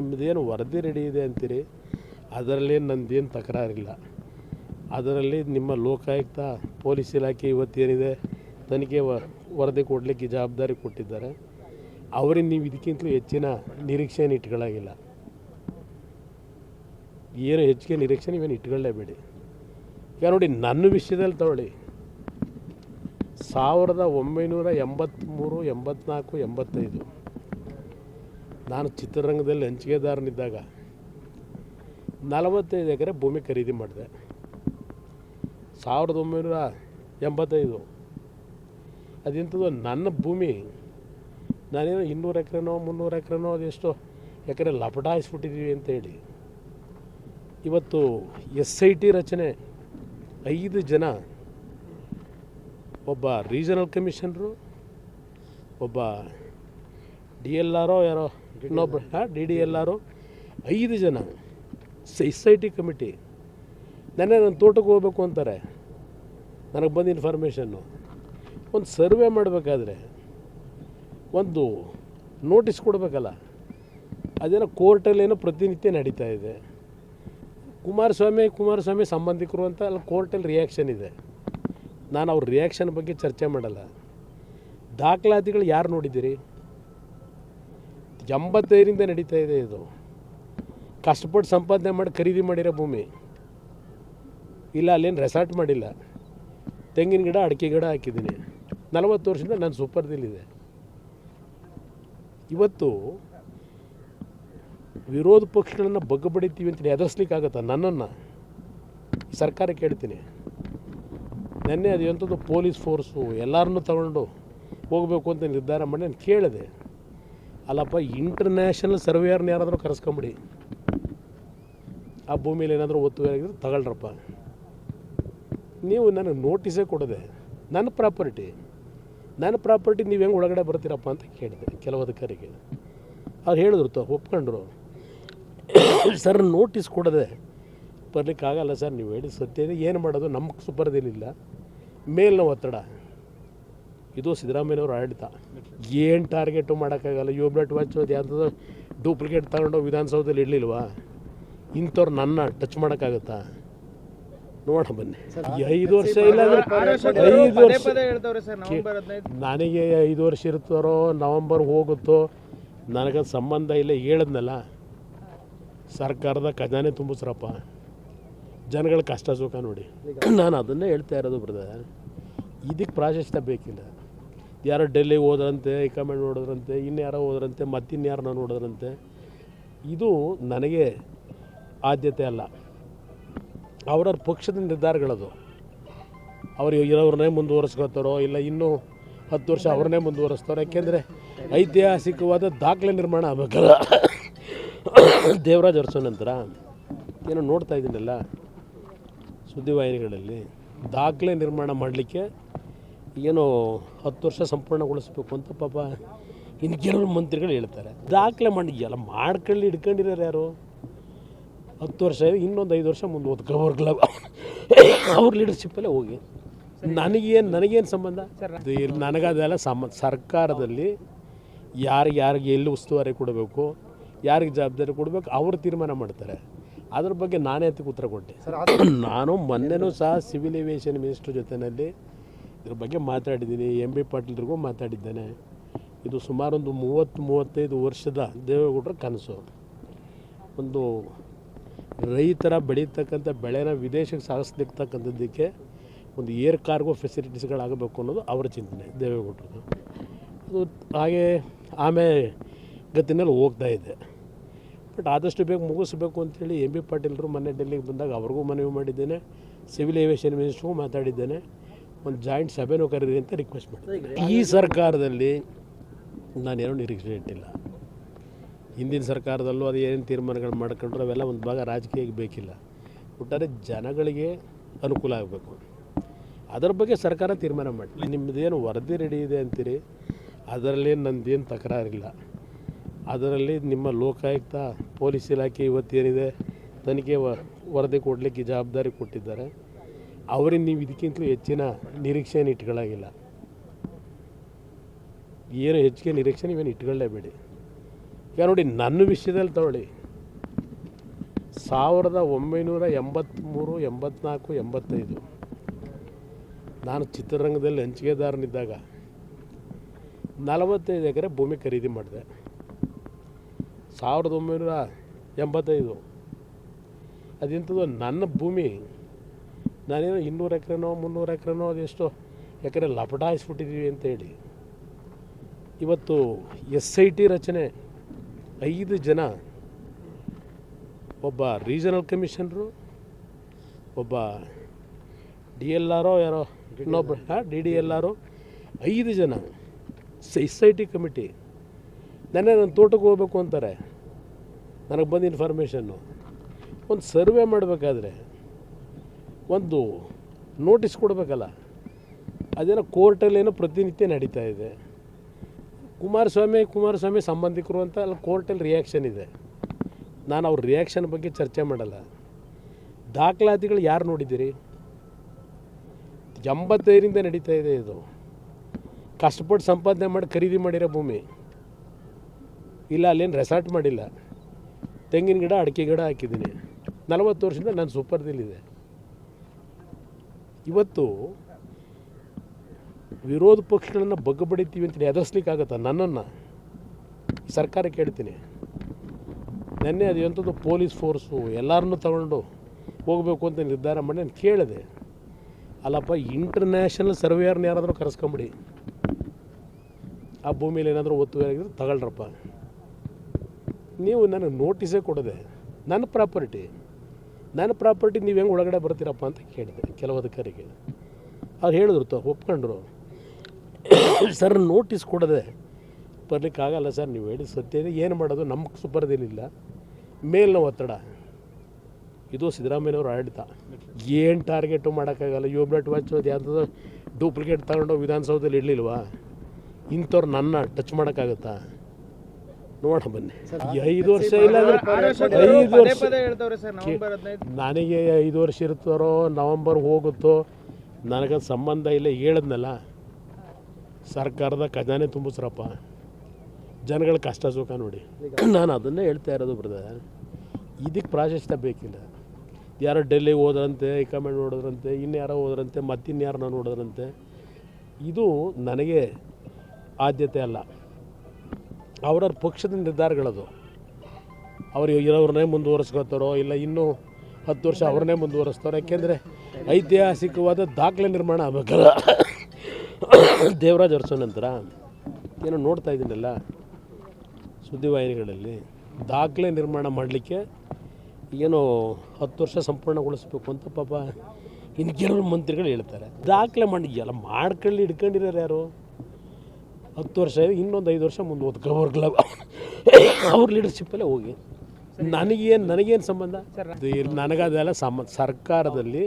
ನಿಮ್ಮದೇನು ವರದಿ ರೆಡಿ ಇದೆ ಅಂತೀರಿ, ಅದರಲ್ಲಿ ನಂದೇನು ತಕರಾರಿಲ್ಲ. ಅದರಲ್ಲಿ ನಿಮ್ಮ ಲೋಕಾಯುಕ್ತ ಪೊಲೀಸ್ ಇಲಾಖೆ ಇವತ್ತೇನಿದೆ ತನಿಖೆ ವರದಿ ಕೊಡಲಿಕ್ಕೆ ಜವಾಬ್ದಾರಿ ಕೊಟ್ಟಿದ್ದಾರೆ. ಅವರಿಗೆ ನೀವು ಇದಕ್ಕಿಂತಲೂ ಹೆಚ್ಚಿನ ನಿರೀಕ್ಷೆಯನ್ನು ಇಟ್ಕೊಳ್ಳಾಗಿಲ್ಲ. ಏನು ಹೆಚ್ಚಿಗೆ ನಿರೀಕ್ಷೆ ನೀವೇನು ಇಟ್ಕೊಳ್ಳೇಬೇಡಿ. ಈಗ ನೋಡಿ, ನನ್ನ ವಿಷಯದಲ್ಲಿ ತಗೊಳ್ಳಿ, 1983, 84, 85 ನಾನು ಚಿತ್ರರಂಗದಲ್ಲಿ ಹಂಚಿಕೆದಾರನಿದ್ದಾಗ 45 ಎಕರೆ ಭೂಮಿ ಖರೀದಿ ಮಾಡಿದೆ. 1985 ಅದೆಂಥದ್ದು ನನ್ನ ಭೂಮಿ. ನಾನೇನೋ 200 ಎಕರೆನೋ 300 ಎಕರೆನೋ ಅದೆಷ್ಟೋ ಎಕರೆ ಲಪಟಾಯಿಸ್ಬಿಟ್ಟಿದ್ದೀವಿ ಅಂತೇಳಿ ಇವತ್ತು SIT ರಚನೆ 5 ಜನ, ಒಬ್ಬ ರೀಜನಲ್ ಕಮಿಷನರು, ಒಬ್ಬ DLR ಯಾರೋ ಇನ್ನೊಬ್ಬ DDLR, 5 ಜನ SIT ಕಮಿಟಿ. ನನ್ನ ತೋಟಕ್ಕೆ ಹೋಗ್ಬೇಕು ಅಂತಾರೆ. ನನಗೆ ಬಂದ ಇನ್ಫಾರ್ಮೇಷನ್ನು, ಒಂದು ಸರ್ವೆ ಮಾಡಬೇಕಾದ್ರೆ ಒಂದು ನೋಟಿಸ್ ಕೊಡಬೇಕಲ್ಲ, ಅದೇನೋ ಕೋರ್ಟಲ್ಲೇನೋ ಪ್ರತಿನಿತ್ಯ ನಡೀತಾ ಇದೆ. ಕುಮಾರಸ್ವಾಮಿ ಸಂಬಂಧಿಕರು ಅಂತ ಅಲ್ಲಿ ಕೋರ್ಟಲ್ಲಿ ರಿಯಾಕ್ಷನ್ ಇದೆ. ನಾನು ಅವ್ರ ರಿಯಾಕ್ಷನ್ ಬಗ್ಗೆ ಚರ್ಚೆ ಮಾಡಲ್ಲ. ದಾಖಲಾತಿಗಳು ಯಾರು ನೋಡಿದ್ದೀರಿ? 85ರಿಂದ ನಡೀತಾ ಇದೆ ಇದು. ಕಷ್ಟಪಟ್ಟು ಸಂಪಾದನೆ ಮಾಡಿ ಖರೀದಿ ಮಾಡಿರೋ ಭೂಮಿ ಇಲ್ಲ, ಅಲ್ಲೇನು ರೆಸಾರ್ಟ್ ಮಾಡಿಲ್ಲ. ತೆಂಗಿನ ಗಿಡ, ಅಡಿಕೆ ಗಿಡ ಹಾಕಿದ್ದೀನಿ. 40 ವರ್ಷದಿಂದ ನಾನು ಸೂಪರ್ದಿಲ್ಲಿದೆ. ಇವತ್ತು ವಿರೋಧ ಪಕ್ಷಗಳನ್ನು ಬಗ್ಗಬಡಿತೀವಿ ಅಂತೇಳಿ ಎದುರಿಸ್ಲಿಕ್ಕಾಗತ್ತಾ? ನನ್ನನ್ನು ಸರ್ಕಾರ ಕೇಳ್ತೀನಿ. ನೆನ್ನೆ ಅದು ಎಂಥದ್ದು ಪೊಲೀಸ್ ಫೋರ್ಸು ಎಲ್ಲರನ್ನೂ ತಗೊಂಡು ಹೋಗಬೇಕು ಅಂತ ನಿರ್ಧಾರ ಮಾಡಿ ನಾನು ಕೇಳಿದೆ. ಅಲ್ಲಪ್ಪ, ಇಂಟರ್ನ್ಯಾಷನಲ್ ಸರ್ವೇಯರ್ನ ಯಾರಾದರೂ ಕರೆಸ್ಕೊಂಬಿಡಿ, ಆ ಭೂಮಿಯಲ್ಲಿ ಏನಾದರೂ ಒತ್ತುವರಿಯಾಗಿದ್ರೆ ತಗೊಳ್ರಪ್ಪ. ನೀವು ನನಗೆ ನೋಟಿಸೇ ಕೊಡದೆ ನನ್ನ ಪ್ರಾಪರ್ಟಿ ನೀವು ಹೆಂಗೆ ಒಳಗಡೆ ಬರ್ತೀರಪ್ಪ ಅಂತ ಕೇಳಿದೆ ಕೆಲವು ಅಧಿಕಾರಿಗೆ. ಅವ್ರು ಹೇಳಿದ್ರು, ಒಪ್ಕೊಂಡ್ರು. ಸರ್, ನೋಟಿಸ್ ಕೊಡದೆ ಬರಲಿಕ್ಕಾಗಲ್ಲ ಸರ್, ನೀವು ಹೇಳಿ ಸತ್ಯ ಇದೆ. ಏನು ಮಾಡೋದು, ನಮಗೆ ಸುಪರ್ದಿಲ್ಲ, ಮೇಲಿನ ಒತ್ತಡ. ಇದು ಸಿದ್ದರಾಮಯ್ಯನವ್ರ ಆಡಳಿತ. ಏನು ಟಾರ್ಗೆಟು ಮಾಡೋಕ್ಕಾಗಲ್ಲ. ಬ್ಲಡ್ ವಾಚ್ ಅದು ಯಾವುದೋ ಡೂಪ್ಲಿಕೇಟ್ ತಗೊಂಡು ವಿಧಾನಸೌಧದಲ್ಲಿ ಇಡಲಿಲ್ವಾ? ಇಂಥವ್ರು ನನ್ನ ಟಚ್ ಮಾಡೋಕ್ಕಾಗತ್ತಾ? ನೋಡ ಬನ್ನಿ. 5 ವರ್ಷ ಇಲ್ಲ, 5 ವರ್ಷ ನನಗೆ 5 ವರ್ಷ ಇರ್ತಾರೋ ನವಂಬರ್ ಹೋಗುತ್ತೋ ನನಗೆ ಸಂಬಂಧ ಇಲ್ಲ. ಹೇಳಿದ್ನಲ್ಲ, ಸರ್ಕಾರದ ಖಜಾನೆ ತುಂಬಿಸ್ರಪ್ಪ, ಜನಗಳ ಕಷ್ಟ ಸುಖ ನೋಡಿ. ನಾನು ಅದನ್ನೇ ಹೇಳ್ತಾ ಇರೋದು ಬ್ರದರ್. ಇದಕ್ಕೆ ಪ್ರಾಶಸ್ತ್ಯ ಬೇಕಿಲ್ಲ. ಯಾರೋ ಡೆಲ್ಲಿಗೆ ಹೋದ್ರಂತೆ, ಹೈಕಮಾಂಡ್ ನೋಡಿದ್ರಂತೆ, ಇನ್ಯಾರೋ ಹೋದ್ರಂತೆ, ಮತ್ತಿನ್ಯಾರನ್ನ ನೋಡಿದ್ರಂತೆ. ಇದು ನನಗೆ ಆದ್ಯತೆ ಅಲ್ಲ. ಅವ್ರವ್ರ ಪಕ್ಷದ ನಿರ್ಧಾರಗಳದು. ಅವರು ಇರೋವ್ರನ್ನೇ ಮುಂದುವರಿಸ್ಕೋತಾರೋ ಇಲ್ಲ ಇನ್ನೂ 10 ವರ್ಷ ಅವ್ರನ್ನೇ ಮುಂದುವರಿಸ್ತಾರೋ. ಯಾಕೆಂದರೆ ಐತಿಹಾಸಿಕವಾದ ದಾಖಲೆ ನಿರ್ಮಾಣ ಆಗಬೇಕಲ್ಲ. ದೇವರಾಜ್ ಅರಸು ನಂತರ ಏನೋ ನೋಡ್ತಾ ಇದ್ದೀನಲ್ಲ ಸುದ್ದಿವಾಹಿನಿಗಳಲ್ಲಿ, ದಾಖಲೆ ನಿರ್ಮಾಣ ಮಾಡಲಿಕ್ಕೆ ಏನೋ 10 ವರ್ಷ ಸಂಪೂರ್ಣಗೊಳಿಸ್ಬೇಕು ಅಂತ ಪಾಪ ಇನ್ನು ಕೆಲವರು ಮಂತ್ರಿಗಳು ಹೇಳ್ತಾರೆ. ದಾಖಲೆ ಮಾಡಿ ಎಲ್ಲ ಮಾಡ್ಕೊಳ್ಳಿ, ಹಿಡ್ಕೊಂಡಿರೋರು ಯಾರು? 10 ವರ್ಷ ಇದೆ, ಇನ್ನೊಂದು 5 ವರ್ಷ ಮುಂದೆ ಓದ್ಕೋಬರ್ಗಲ್ಲ. ಅವ್ರ ಲೀಡರ್ಶಿಪ್ಪಲ್ಲೇ ಹೋಗಿ ನನಗೇನು ಸಂಬಂಧ? ನನಗದೆಲ್ಲ ಸರ್ಕಾರದಲ್ಲಿ ಯಾರಿಗೆ ಎಲ್ಲಿ ಉಸ್ತುವಾರಿ ಕೊಡಬೇಕು, ಯಾರಿಗೆ ಜವಾಬ್ದಾರಿ ಕೊಡಬೇಕು, ಅವರು ತೀರ್ಮಾನ ಮಾಡ್ತಾರೆ. ಅದ್ರ ಬಗ್ಗೆ ನಾನೇ ಅದಕ್ಕೆ ಉತ್ತರ ಕೊಟ್ಟೆ. ನಾನು ಮೊನ್ನೆನೂ ಸಹ ಸಿವಿಲ್ ಏವಿಯೇಷನ್ ಮಿನಿಸ್ಟ್ರ್ ಜೊತೆಯಲ್ಲಿ ಇದ್ರ ಬಗ್ಗೆ ಮಾತಾಡಿದ್ದೀನಿ. MB ಪಾಟೀಲ್ರಿಗೂ ಮಾತಾಡಿದ್ದೇನೆ. ಇದು ಸುಮಾರು ಒಂದು 30-35 ವರ್ಷದ ದೇವೇಗೌಡರ ಕನಸು. ಒಂದು ರೈತರ ಬೆಳೀತಕ್ಕಂಥ ಬೆಳೆನ ವಿದೇಶಕ್ಕೆ ಸಾಗಿಸ್ಲಿಕ್ಕಂಥದ್ದಕ್ಕೆ ಒಂದು ಏರ್ ಕಾರ್ಗೋ ಫೆಸಿಲಿಟೀಸ್ಗಳಾಗಬೇಕು ಅನ್ನೋದು ಅವರ ಚಿಂತನೆ, ದೇವೇಗೌಡರದು. ಅದು ಹಾಗೆ ಆಮೇಲೆ ಗತಿನಲ್ಲಿ ಹೋಗ್ತಾ ಇದೆ. ಬಟ್ ಆದಷ್ಟು ಬೇಗ ಮುಗಿಸ್ಬೇಕು ಅಂಥೇಳಿ MB ಪಾಟೀಲ್ರು ಮೊನ್ನೆ ಡೆಲ್ಲಿಗೆ ಬಂದಾಗ ಅವ್ರಿಗೂ ಮನವಿ ಮಾಡಿದ್ದೇನೆ. ಸಿವಿಲ್ ಏವಿಯೇಷನ್ ಮಿನಿಸ್ಟ್ರಿಗೂ ಮಾತಾಡಿದ್ದೇನೆ. ಒಂದು ಜಾಯಿಂಟ್ ಸಭೆನೂ ಕರೀರಿ ಅಂತ ರಿಕ್ವೆಸ್ಟ್ ಮಾಡಿದೆ. ಈ ಸರ್ಕಾರದಲ್ಲಿ ನಾನೇನೋ ನಿರೀಕ್ಷೆ ಇಟ್ಟಿಲ್ಲ. ಹಿಂದಿನ ಸರ್ಕಾರದಲ್ಲೂ ಅದು ಏನು ತೀರ್ಮಾನಗಳು ಮಾಡ್ಕೊಂಡ್ರು ಅವೆಲ್ಲ ಒಂದು ಭಾಗ ರಾಜಕೀಯಕ್ಕೆ ಬೇಕಿಲ್ಲ. ಒಟ್ಟಾರೆ ಜನಗಳಿಗೆ ಅನುಕೂಲ ಆಗಬೇಕು, ಅದರ ಬಗ್ಗೆ ಸರ್ಕಾರ ತೀರ್ಮಾನ ಮಾಡಿ. ನಿಮ್ಮದೇನು ವರದಿ ರೆಡಿ ಇದೆ ಅಂತೀರಿ, ಅದರಲ್ಲಿ ನಂದೇನು ತಕರಾರಿಲ್ಲ. ಅದರಲ್ಲಿ ನಿಮ್ಮ ಲೋಕಾಯುಕ್ತ ಪೊಲೀಸ್ ಇಲಾಖೆ ಇವತ್ತೇನಿದೆ ತನಿಖೆ ವರದಿ ಕೊಡಲಿಕ್ಕೆ ಜವಾಬ್ದಾರಿ ಕೊಟ್ಟಿದ್ದಾರೆ. ಅವರಿಗೆ ನೀವು ಇದಕ್ಕಿಂತಲೂ ಹೆಚ್ಚಿನ ನಿರೀಕ್ಷೆಯನ್ನು ಇಟ್ಕೊಳ್ಳಾಗಿಲ್ಲ. ಏನು ಹೆಚ್ಚಿಗೆ ನಿರೀಕ್ಷೆ ನೀವೇನು ಇಟ್ಕೊಳ್ಳೇಬೇಡಿ. ಈಗ ನೋಡಿ ನನ್ನ ವಿಷಯದಲ್ಲಿ ತಗೊಳ್ಳಿ 1983, 84, 85 ನಾನು ಚಿತ್ರರಂಗದಲ್ಲಿ ಹಂಚಿಕೆದಾರನಿದ್ದಾಗ 45 ಎಕರೆ ಭೂಮಿ ಖರೀದಿ ಮಾಡಿದೆ. 1985 ಅದೆಂಥದ್ದು ನನ್ನ ಭೂಮಿ, ನಾನೇನೋ 200 ಎಕರೆನೋ 300 ಎಕರೆನೋ ಅದೆಷ್ಟೋ ಎಕರೆ ಲಪಟಾಯಿಸ್ಬಿಟ್ಟಿದ್ದೀವಿ ಅಂತೇಳಿ ಇವತ್ತು SIT ರಚನೆ 5 ಜನ, ಒಬ್ಬ ರೀಜನಲ್ ಕಮಿಷನರು, ಒಬ್ಬ DLR ಯಾರೋ ಇನ್ನೊಬ್ಬ DDLR, 5 ಜನ SIT ಕಮಿಟಿ. ನನ್ನ ತೋಟಕ್ಕೆ ಹೋಗ್ಬೇಕು ಅಂತಾರೆ. ನನಗೆ ಬಂದ ಇನ್ಫಾರ್ಮೇಷನ್ನು, ಒಂದು ಸರ್ವೆ ಮಾಡಬೇಕಾದ್ರೆ ಒಂದು ನೋಟಿಸ್ ಕೊಡಬೇಕಲ್ಲ, ಅದೇನೋ ಕೋರ್ಟಲ್ಲೇನೋ ಪ್ರತಿನಿತ್ಯ ನಡೀತಾ ಇದೆ. ಕುಮಾರಸ್ವಾಮಿ ಸಂಬಂಧಿಕರು ಅಂತ ಅಲ್ಲಿ ಕೋರ್ಟಲ್ಲಿ ರಿಯಾಕ್ಷನ್ ಇದೆ. ನಾನು ಅವ್ರ ರಿಯಾಕ್ಷನ್ ಬಗ್ಗೆ ಚರ್ಚೆ ಮಾಡಲ್ಲ. ದಾಖಲಾತಿಗಳು ಯಾರು ನೋಡಿದ್ದೀರಿ? 85ರಿಂದ ನಡೀತಾ ಇದೆ ಇದು. ಕಷ್ಟಪಟ್ಟು ಸಂಪಾದನೆ ಮಾಡಿ ಖರೀದಿ ಮಾಡಿರೋ ಭೂಮಿ ಇಲ್ಲ, ಅಲ್ಲೇನು ರೆಸಾರ್ಟ್ ಮಾಡಿಲ್ಲ. ತೆಂಗಿನ ಗಿಡ, ಅಡಿಕೆ ಗಿಡ ಹಾಕಿದ್ದೀನಿ. 40 ವರ್ಷದಿಂದ ನಾನು ಸೂಪರ್ದಿಲ್ಲಿದೆ. ಇವತ್ತು ವಿರೋಧ ಪಕ್ಷಗಳನ್ನು ಬಗ್ಗಬಡಿತೀವಿ ಅಂತೇಳಿ ಎದುರಿಸ್ಲಿಕ್ಕಾಗತ್ತಾ? ನನ್ನನ್ನು ಸರ್ಕಾರ ಕೇಳ್ತೀನಿ. ನೆನ್ನೆ ಅದು ಎಂಥದ್ದು ಪೊಲೀಸ್ ಫೋರ್ಸು ಎಲ್ಲರನ್ನೂ ತಗೊಂಡು ಹೋಗಬೇಕು ಅಂತ ನಿರ್ಧಾರ ಮಾಡಿ ನಾನು ಕೇಳಿದೆ. ಅಲ್ಲಪ್ಪ, ಇಂಟರ್ನ್ಯಾಷನಲ್ ಸರ್ವೇಯರ್ನ ಯಾರಾದರೂ ಕರೆಸ್ಕೊಂಬಿಡಿ, ಆ ಭೂಮಿಯಲ್ಲಿ ಏನಾದರೂ ಒತ್ತುವರಿಯಾಗಿದ್ರೆ ತಗೊಳ್ರಪ್ಪ. ನೀವು ನನಗೆ ನೋಟಿಸೇ ಕೊಡದೆ ನನ್ನ ಪ್ರಾಪರ್ಟಿ ನೀವು ಹೆಂಗೆ ಒಳಗಡೆ ಬರ್ತೀರಪ್ಪ ಅಂತ ಕೇಳಿದೆ ಕೆಲವು ಅಧಿಕಾರಿಗೆ. ಅವ್ರು ಹೇಳಿದ್ರು, ಒಪ್ಕೊಂಡ್ರು. ಸರ್, ನೋಟಿಸ್ ಕೊಡದೆ ಬರಲಿಕ್ಕಾಗಲ್ಲ ಸರ್, ನೀವು ಹೇಳಿ ಸತ್ಯ ಇದೆ. ಏನು ಮಾಡೋದು, ನಮಗೆ ಸುಪರ್ದಿಲ್ಲ, ಮೇಲಿನ ಒತ್ತಡ. ಇದು ಸಿದ್ದರಾಮಯ್ಯನವ್ರ ಆಡಳಿತ. ಏನು ಟಾರ್ಗೆಟು ಮಾಡೋಕ್ಕಾಗಲ್ಲ. ಯೋಬ್ಲೆಟ್ ವಾಚ್ ಅದು ಯಾವುದೋ ಡೂಪ್ಲಿಕೇಟ್ ತಗೊಂಡು ವಿಧಾನಸೌಧದಲ್ಲಿ ಇಡಲಿಲ್ವಾ? ಇಂಥವ್ರು ನನ್ನ ಟಚ್ ಮಾಡೋಕ್ಕಾಗತ್ತಾ? ನೋಡ ಬನ್ನಿ. 5 ವರ್ಷ ಇಲ್ಲ ಅಂದರೆ 5 ವರ್ಷ ನನಗೆ 5 ವರ್ಷ ಇರ್ತಾರೋ ನವಂಬರ್ ಹೋಗುತ್ತೋ ನನಗದು ಸಂಬಂಧ ಇಲ್ಲ. ಹೇಳಿದ್ನಲ್ಲ, ಸರ್ಕಾರದ ಖಜಾನೆ ತುಂಬಿಸ್ರಪ್ಪ, ಜನಗಳ ಕಷ್ಟ ಸುಖ ನೋಡಿ. ನಾನು ಅದನ್ನೇ ಹೇಳ್ತಾ ಇರೋದು ಬ್ರದರ್. ಇದಕ್ಕೆ ಪ್ರಾಶಸ್ತ್ಯ ಬೇಕಿಲ್ಲ. ಯಾರೋ ಡೆಲ್ಲಿಗೆ ಹೋದ್ರಂತೆ, ಹೈಕಮಾಂಡ್ ನೋಡಿದ್ರಂತೆ, ಇನ್ಯಾರೋ ಹೋದ್ರಂತೆ, ಮತ್ತಿನ್ಯಾರನ್ನ ನೋಡಿದ್ರಂತೆ. ಇದು ನನಗೆ ಆದ್ಯತೆ ಅಲ್ಲ. ಅವ್ರವ್ರ ಪಕ್ಷದ ನಿರ್ಧಾರಗಳದು. ಅವ್ರು ಇರೋರನ್ನೇ ಮುಂದುವರಿಸ್ಕೋತಾರೋ ಇಲ್ಲ ಇನ್ನೂ 10 ವರ್ಷ ಅವ್ರನ್ನೇ ಮುಂದುವರಿಸ್ತಾರೋ. ಯಾಕೆಂದರೆ ಐತಿಹಾಸಿಕವಾದ ದಾಖಲೆ ನಿರ್ಮಾಣ ಆಗಬೇಕಲ್ಲ. ದೇವರಾಜ್ ಅರಸು ನಂತರ ಏನೋ ನೋಡ್ತಾ ಇದ್ದೀನಲ್ಲ ಸುದ್ದಿವಾಹಿನಿಗಳಲ್ಲಿ, ದಾಖಲೆ ನಿರ್ಮಾಣ ಮಾಡಲಿಕ್ಕೆ ಏನೋ 10 ವರ್ಷ ಸಂಪೂರ್ಣಗೊಳಿಸ್ಬೇಕು ಅಂತ ಪಾಪ ಇನ್ನು ಕೆಲವರು ಮಂತ್ರಿಗಳು ಹೇಳ್ತಾರೆ. ದಾಖಲೆ ಮಾಡಿ ಎಲ್ಲ ಮಾಡ್ಕೊಳ್ಳಿ, ಹಿಡ್ಕೊಂಡಿರೋರು ಯಾರು? 10 ವರ್ಷ ಇದೆ, ಇನ್ನೊಂದು 5 ವರ್ಷ ಮುಂದೆ ಓದ್ಕೊಬರ್ಗಲ್ಲ. ಅವ್ರ ಲೀಡರ್ಶಿಪ್ಪಲ್ಲೇ ಹೋಗಿ ನನಗೇನು ಸಂಬಂಧ? ನನಗದೆಲ್ಲ ಸರ್ಕಾರದಲ್ಲಿ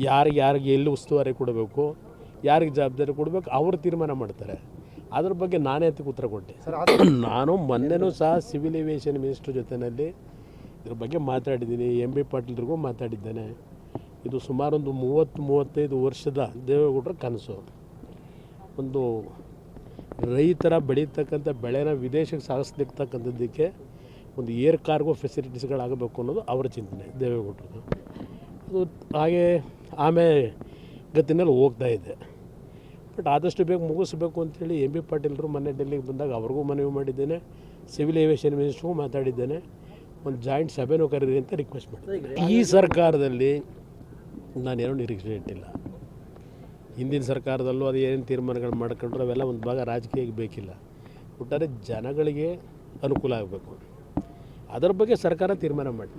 ಯಾರಿಗೆ ಎಲ್ಲಿ ಉಸ್ತುವಾರಿ ಕೊಡಬೇಕು, ಯಾರಿಗೆ ಜವಾಬ್ದಾರಿ ಕೊಡಬೇಕು, ಅವರು ತೀರ್ಮಾನ ಮಾಡ್ತಾರೆ. ಅದ್ರ ಬಗ್ಗೆ ನಾನೇ ಅದಕ್ಕೆ ಉತ್ತರ ಕೊಟ್ಟೆ. ನಾನು ಮೊನ್ನೆನೂ ಸಹ ಸಿವಿಲ್ ಏವಿಯೇಷನ್ ಮಿನಿಸ್ಟ್ರ್ ಜೊತೆಯಲ್ಲಿ ಇದ್ರ ಬಗ್ಗೆ ಮಾತಾಡಿದ್ದೀನಿ. MB ಪಾಟೀಲ್ರಿಗೂ ಮಾತಾಡಿದ್ದೇನೆ. ಇದು ಸುಮಾರೊಂದು 30-35 ವರ್ಷದ ದೇವೇಗೌಡರ ಕನಸು. ಒಂದು ರೈತರ ಬೆಳೀತಕ್ಕಂಥ ಬೆಳೆನ ವಿದೇಶಕ್ಕೆ ಸಾಗಿಸ್ಲಿಕ್ಕಂಥದ್ದಕ್ಕೆ ಒಂದು ಏರ್ ಕಾರ್ಗೋ ಫೆಸಿಲಿಟೀಸ್ಗಳಾಗಬೇಕು ಅನ್ನೋದು ಅವರ ಚಿಂತನೆ, ದೇವೇಗೌಡರದು. ಅದು ಹಾಗೆ ಆಮೇಲೆ ಗತಿನಲ್ಲಿ ಹೋಗ್ತಾ ಇದೆ. ಬಟ್ ಆದಷ್ಟು ಬೇಗ ಮುಗಿಸ್ಬೇಕು ಅಂಥೇಳಿ MB ಪಾಟೀಲ್ರು ಮೊನ್ನೆ ಡೆಲ್ಲಿಗೆ ಬಂದಾಗ ಅವ್ರಿಗೂ ಮನವಿ ಮಾಡಿದ್ದೇನೆ. ಸಿವಿಲ್ ಏವಿಯೇಷನ್ ಮಿನಿಸ್ಟ್ರಿಗೂ ಮಾತಾಡಿದ್ದೇನೆ. ಒಂದು ಜಾಯಿಂಟ್ ಸಭೆನೂ ಕರೀರಿ ಅಂತ ರಿಕ್ವೆಸ್ಟ್ ಮಾಡಿದ್ದೇನೆ. ಈ ಸರ್ಕಾರದಲ್ಲಿ ನಾನೇನೋ ನಿರೀಕ್ಷೆ ಇಟ್ಟಿಲ್ಲ. ಹಿಂದಿನ ಸರ್ಕಾರದಲ್ಲೂ ಅದು ಏನೇನು ತೀರ್ಮಾನಗಳು ಮಾಡ್ಕೊಂಡ್ರು ಅವೆಲ್ಲ ಒಂದು ಭಾಗ ರಾಜಕೀಯಕ್ಕೆ ಬೇಕಿಲ್ಲ. ಒಟ್ಟಾರೆ ಜನಗಳಿಗೆ ಅನುಕೂಲ ಆಗಬೇಕು, ಅದರ ಬಗ್ಗೆ ಸರ್ಕಾರ ತೀರ್ಮಾನ ಮಾಡಿ.